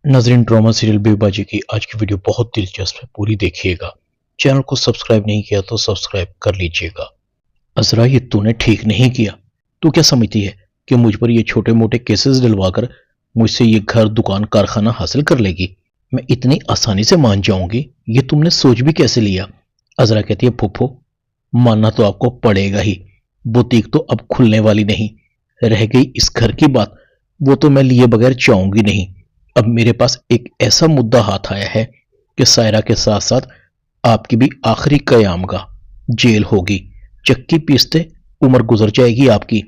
नाजरीन, drama serial बेवबाजी की आज की वीडियो बहुत दिलचस्प है, पूरी देखिएगा। चैनल को सब्सक्राइब नहीं किया तो सब्सक्राइब कर लीजिएगा। अजरा, ये तूने ठीक नहीं किया। तू क्या समझती है कि मुझ पर ये छोटे मोटे केसेस डलवाकर मुझसे ये घर दुकान कारखाना हासिल कर लेगी? मैं इतनी आसानी से मान जाऊंगी? ये तुमने सोच भी कैसे लिया? अजरा कहती है, फूफो मानना तो आपको पड़ेगा ही। बुटीक तो अब खुलने वाली नहीं। रह गई इस घर की बात, वो तो मैं लिए बगैर चाहूंगी नहीं। अब मेरे पास एक ऐसा मुद्दा हाथ आया है कि सायरा के साथ साथ आपकी भी आखिरी कयाम का जेल होगी। चक्की पीसते उम्र गुजर जाएगी आपकी।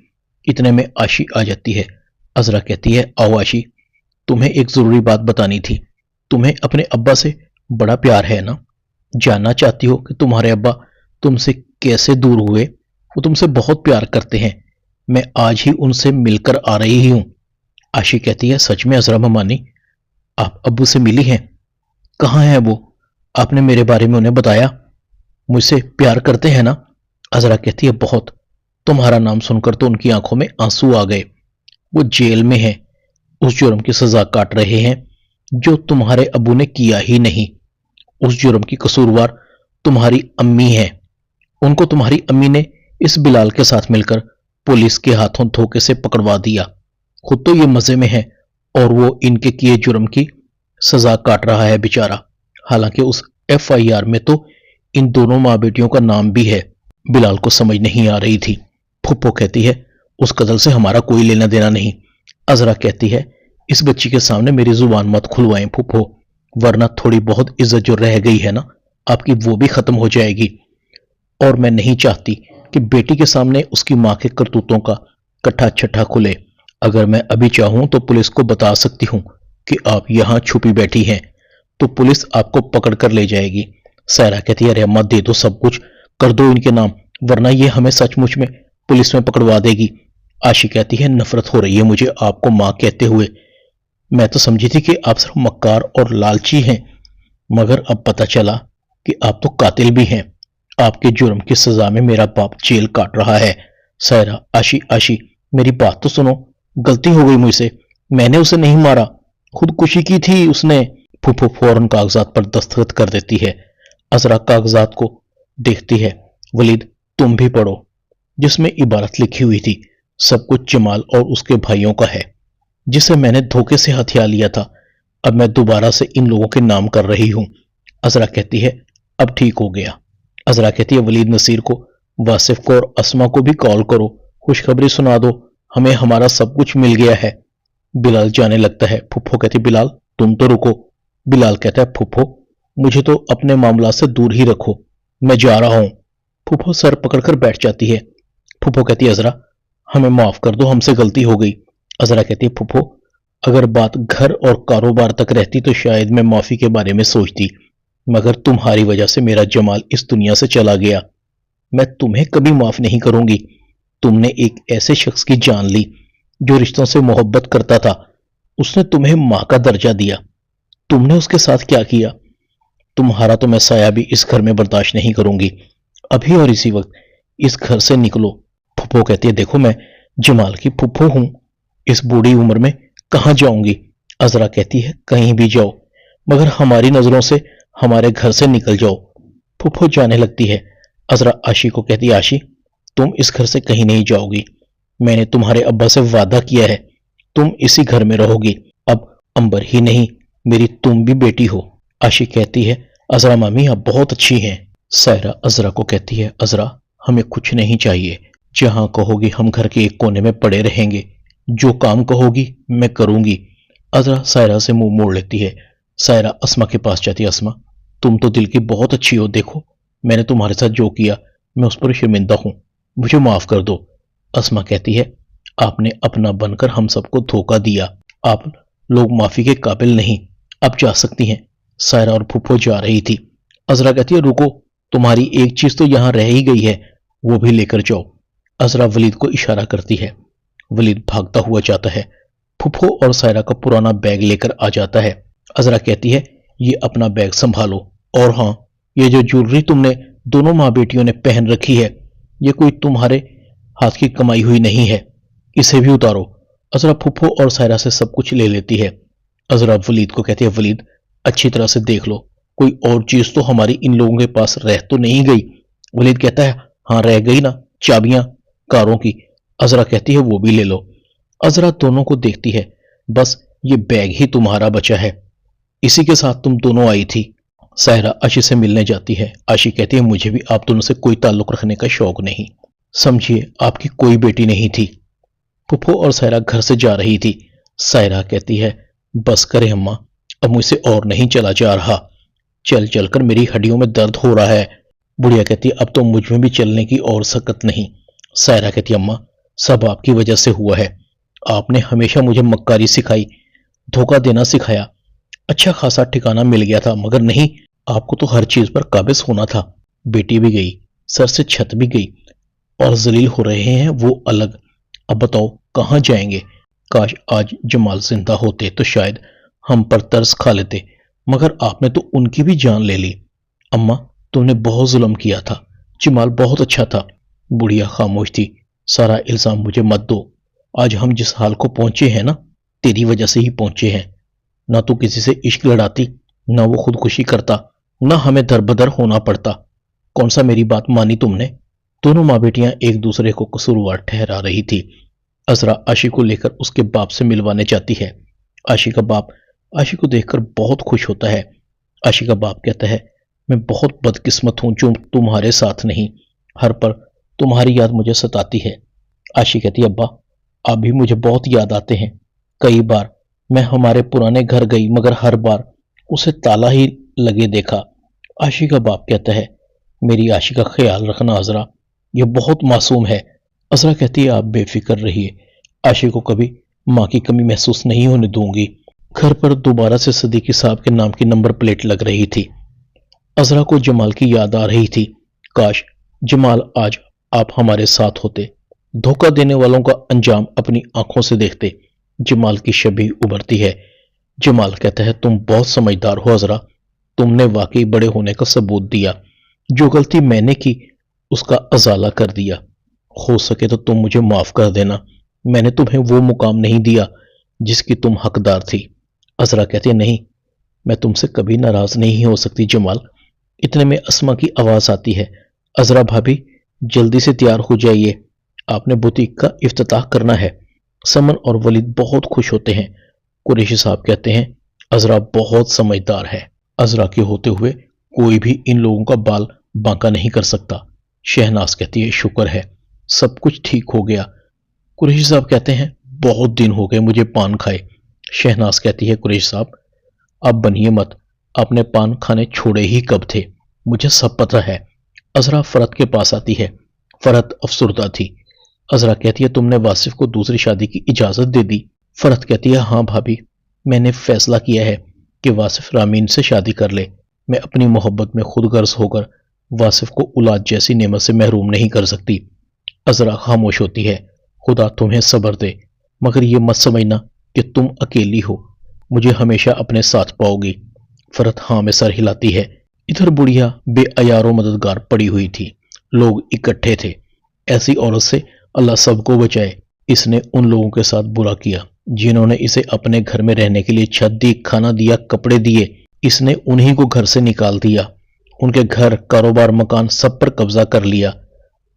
इतने में आशी आ जाती है। अजरा कहती है, आओ आशी, तुम्हें एक जरूरी बात बतानी थी। तुम्हें अपने अब्बा से बड़ा प्यार है ना? जानना चाहती हो कि तुम्हारे अब्बा तुमसे कैसे दूर हुए? वो तुमसे बहुत प्यार करते हैं। मैं आज ही उनसे मिलकर आ रही हूं। आशी कहती है, सच में अजरा ममानी, आप अब्बू से मिली हैं? कहाँ हैं वो? आपने मेरे बारे में उन्हें बताया? मुझसे प्यार करते हैं ना? अजरा कहती है, बहुत। तुम्हारा नाम सुनकर तो उनकी आंखों में आंसू आ गए। वो जेल में हैं, उस जुर्म की सजा काट रहे हैं जो तुम्हारे अब्बू ने किया ही नहीं। उस जुर्म की कसूरवार तुम्हारी अम्मी है। उनको तुम्हारी अम्मी ने इस बिलाल के साथ मिलकर पुलिस के हाथों धोखे से पकड़वा दिया। खुद तो ये मजे में है और वो इनके किए जुर्म की सजा काट रहा है बेचारा। हालांकि उस एफआईआर में तो इन दोनों माँ बेटियों का नाम भी है। बिलाल को समझ नहीं आ रही थी। फुप्पो कहती है, उस कत्ल से हमारा कोई लेना देना नहीं। अजरा कहती है, इस बच्ची के सामने मेरी जुबान मत खुलवाएं फुप्पो, वरना थोड़ी बहुत इज्जत जो रह गई है ना आपकी, वो भी खत्म हो जाएगी। और मैं नहीं चाहती कि बेटी के सामने उसकी मां के करतूतों का कट्ठा छट्ठा खुले। अगर मैं अभी चाहूं तो पुलिस को बता सकती हूं कि आप यहां छुपी बैठी हैं, तो पुलिस आपको पकड़ कर ले जाएगी। सायरा कहती है, अरे अम्मा दे दो सब कुछ, कर दो इनके नाम, वरना ये हमें सचमुच में पुलिस में पकड़वा देगी। आशी कहती है, नफरत हो रही है मुझे आपको मां कहते हुए। मैं तो समझी थी कि आप सिर्फ मक्कार और लालची हैं, मगर अब पता चला कि आप तो कातिल भी हैं। आपके जुर्म की सजा में मेरा बाप जेल काट रहा है। सायरा, आशी आशी, मेरी बात तो सुनो। गलती हो गई मुझसे, मैंने उसे नहीं मारा, खुदकुशी की थी उसने। फूफो फौरन कागजात पर दस्तखत कर देती है। अजरा कागजात को देखती है। वलीद, तुम भी पढ़ो। जिसमें इबारत लिखी हुई थी, सब कुछ जमाल और उसके भाइयों का है, जिसे मैंने धोखे से हथिया लिया था। अब मैं दोबारा से इन लोगों के नाम कर रही हूं। अजरा कहती है, अब ठीक हो गया। अजरा कहती है, वलीद नसीर को, वासिफ को और अस्मा को भी कॉल करो, खुशखबरी सुना दो, हमें हमारा सब कुछ मिल गया है। बिलाल जाने लगता है। फुप्पो कहती, बिलाल तुम तो रुको। बिलाल कहता है, फुप्पो मुझे तो अपने मामला से दूर ही रखो, मैं जा रहा हूं। फुप्पो सर पकड़कर बैठ जाती है। फुप्पो कहती है, अजरा हमें माफ कर दो, हमसे गलती हो गई। अजरा कहती है, फुप्पो अगर बात घर और कारोबार तक रहती तो शायद मैं माफी के बारे में सोचती, मगर तुम्हारी वजह से मेरा जमाल इस दुनिया से चला गया। मैं तुम्हें कभी माफ नहीं करूंगी। तुमने एक ऐसे शख्स की जान ली जो रिश्तों से मोहब्बत करता था। उसने तुम्हें मां का दर्जा दिया। तुमने उसके साथ क्या किया? तुम्हारा तो मैं साया भी इस घर में बर्दाश्त नहीं करूंगी। अभी और इसी वक्त इस घर से निकलो। फुप्पो कहती है, देखो मैं जमाल की फुप्पो हूं, इस बूढ़ी उम्र में कहां जाऊंगी। अजरा कहती है, कहीं भी जाओ, मगर हमारी नजरों से हमारे घर से निकल जाओ। फुप्पो जाने लगती है। अजरा आशी को कहती है, आशी तुम इस घर से कहीं नहीं जाओगी। मैंने तुम्हारे अब्बा से वादा किया है, तुम इसी घर में रहोगी। अब अंबर ही नहीं, मेरी तुम भी बेटी हो। आशी कहती है, अजरा मामी आप बहुत अच्छी हैं। सायरा अजरा को कहती है, अजरा हमें कुछ नहीं चाहिए, जहां कहोगी हम घर के एक कोने में पड़े रहेंगे, जो काम कहोगी मैं करूंगी। अजरा सायरा से मुंह मोड़ लेती है। सायरा अस्मा के पास जाती है। अस्मा तुम तो दिल की बहुत अच्छी हो, देखो मैंने तुम्हारे साथ जो किया मैं उस पर शर्मिंदा हूं, मुझे माफ कर दो। अस्मा कहती है, आपने अपना बनकर हम सबको धोखा दिया, आप लोग माफी के काबिल नहीं, अब जा सकती हैं। सायरा और फुप्पो जा रही थी। अजरा कहती है, रुको, तुम्हारी एक चीज तो यहां रह ही गई है, वो भी लेकर जाओ। अजरा वलीद को इशारा करती है। वलीद भागता हुआ जाता है। फुप्पो और सायरा का पुराना बैग लेकर आ जाता है। अजरा कहती है, ये अपना बैग संभालो, और हाँ, ये जो ज्वेलरी तुमने दोनों माँ बेटियों ने पहन रखी है, ये कोई तुम्हारे हाथ की कमाई हुई नहीं है, इसे भी उतारो। अजरा फुप्पो और सायरा से सब कुछ ले लेती है। अजरा वलीद को कहती है, वलीद अच्छी तरह से देख लो, कोई और चीज तो हमारी इन लोगों के पास रह तो नहीं गई। वलीद कहता है, हाँ रह गई ना, चाबियां कारों की। अजरा कहती है, वो भी ले लो। अजरा दोनों को देखती है, बस ये बैग ही तुम्हारा बचा है, इसी के साथ तुम दोनों आई थी। सायरा आशी से मिलने जाती है। आशी कहती है, मुझे भी आप दोनों से कोई ताल्लुक रखने का शौक नहीं, समझिए आपकी कोई बेटी नहीं थी। पुप्पो और सायरा घर से जा रही थी। सायरा कहती है, बस करे अम्मा, अब मुझसे और नहीं चला जा रहा, चल चल कर मेरी हड्डियों में दर्द हो रहा है। बुढ़िया कहती है, अब तो मुझ में भी चलने की और सकत नहीं। सायरा कहती है, अम्मा सब आपकी वजह से हुआ है, आपने हमेशा मुझे मक्कारी सिखाई, धोखा देना सिखाया। अच्छा खासा ठिकाना मिल गया था, मगर नहीं, आपको तो हर चीज पर काबिज होना था। बेटी भी गई, सर से छत भी गई, और जलील हो रहे हैं वो अलग। अब बताओ कहाँ जाएंगे। काश आज जमाल जिंदा होते तो शायद हम पर तरस खा लेते, मगर आपने तो उनकी भी जान ले ली। अम्मा तुमने बहुत जुल्म किया था, जमाल बहुत अच्छा था। बुढ़िया खामोश थी। सारा इल्जाम मुझे मत दो, आज हम जिस हाल को पहुंचे हैं ना, तेरी वजह से ही पहुंचे हैं। ना तो किसी से इश्क लड़ाती, ना वो खुदकुशी करता, ना हमें दरबदर होना पड़ता। कौन सा मेरी बात मानी तुमने। दोनों माँ बेटियां एक दूसरे को कसूरवार ठहरा रही थी। अजरा आशी को लेकर उसके बाप से मिलवाने जाती है। आशी का बाप आशी को देखकर बहुत खुश होता है। आशी का बाप कहता है, मैं बहुत बदकिस्मत हूं जो तुम्हारे साथ नहीं, हर पर तुम्हारी याद मुझे सताती है। आशी कहती है, अब्बा आप भी मुझे बहुत याद आते हैं। कई बार मैं हमारे पुराने घर गई, मगर हर बार उसे ताला ही लगे देखा। आशी का बाप कहता है, मेरी आशी का ख्याल रखना अजरा, यह बहुत मासूम है। अजरा कहती है, आप बेफिक्र रहिए, आशी को कभी माँ की कमी महसूस नहीं होने दूंगी। घर पर दोबारा से सदीकी साहब के नाम की नंबर प्लेट लग रही थी। अजरा को जमाल की याद आ रही थी। काश जमाल आज आप हमारे साथ होते, धोखा देने वालों का अंजाम अपनी आंखों से देखते। जमाल की शबीह उभरती है। जमाल कहता है, तुम बहुत समझदार हो अजरा, तुमने वाकई बड़े होने का सबूत दिया। जो गलती मैंने की उसका अजाला कर दिया। हो सके तो तुम मुझे माफ कर देना, मैंने तुम्हें वो मुकाम नहीं दिया जिसकी तुम हकदार थी। अजरा कहती है, नहीं, मैं तुमसे कभी नाराज नहीं हो सकती जमाल। इतने में अस्मा की आवाज आती है, अजरा भाभी जल्दी से तैयार हो जाइए, आपने बुटीक का इफ्तिताह करना है। समन और वलीद बहुत खुश होते हैं। कुरैशी साहब कहते हैं, अजरा बहुत समझदार है, अजरा के होते हुए कोई भी इन लोगों का बाल बांका नहीं कर सकता। शहनाज कहती है, शुक्र है सब कुछ ठीक हो गया। कुरैशी साहब कहते हैं, बहुत दिन हो गए मुझे पान खाए। शहनाज कहती है, कुरैशी साहब आप बनिए मत, आपने पान खाने छोड़े ही कब थे, मुझे सब पता है। अजरा फरत के पास आती है। फरत अफसुर्दा थी। अजरा कहती है, तुमने वासिफ को दूसरी शादी की इजाजत दे दी। फरत कहती है, हाँ भाभी, मैंने फैसला किया है कि वासिफ रामीन से शादी कर ले। मैं अपनी मोहब्बत में खुदगर्ज होकर वासिफ को औलाद जैसी नेमत से महरूम नहीं कर सकती। अजरा खामोश होती है। खुदा तुम्हें सब्र दे, मगर ये मत समझना कि तुम अकेली हो, मुझे हमेशा अपने साथ पाओगी। फरत हाँ में सर हिलाती है। इधर बुढ़िया बेअयारो मददगार पड़ी हुई थी। लोग इकट्ठे थे। ऐसी औरत से अल्लाह सबको बचाए। इसने उन लोगों के साथ बुरा किया जिन्होंने इसे अपने घर में रहने के लिए छत दी, खाना दिया, कपड़े दिए। इसने उन्हीं को घर से निकाल दिया, उनके घर, कारोबार, मकान सब पर कब्जा कर लिया।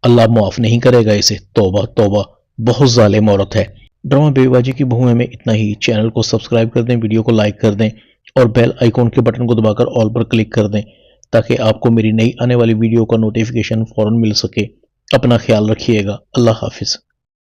अल्लाह माफ नहीं करेगा इसे। तौबा तौबा, बहुत जालिम औरत है। ड्रामा बेबाजी की बहुएं में इतना ही। चैनल को सब्सक्राइब कर दें, वीडियो को लाइक कर दें और बेल आइकॉन के बटन को दबाकर ऑल पर क्लिक कर दें ताकि आपको मेरी नई आने वाली वीडियो का नोटिफिकेशन फौरन मिल सके। अपना ख्याल रखिएगा। अल्लाह हाफिज।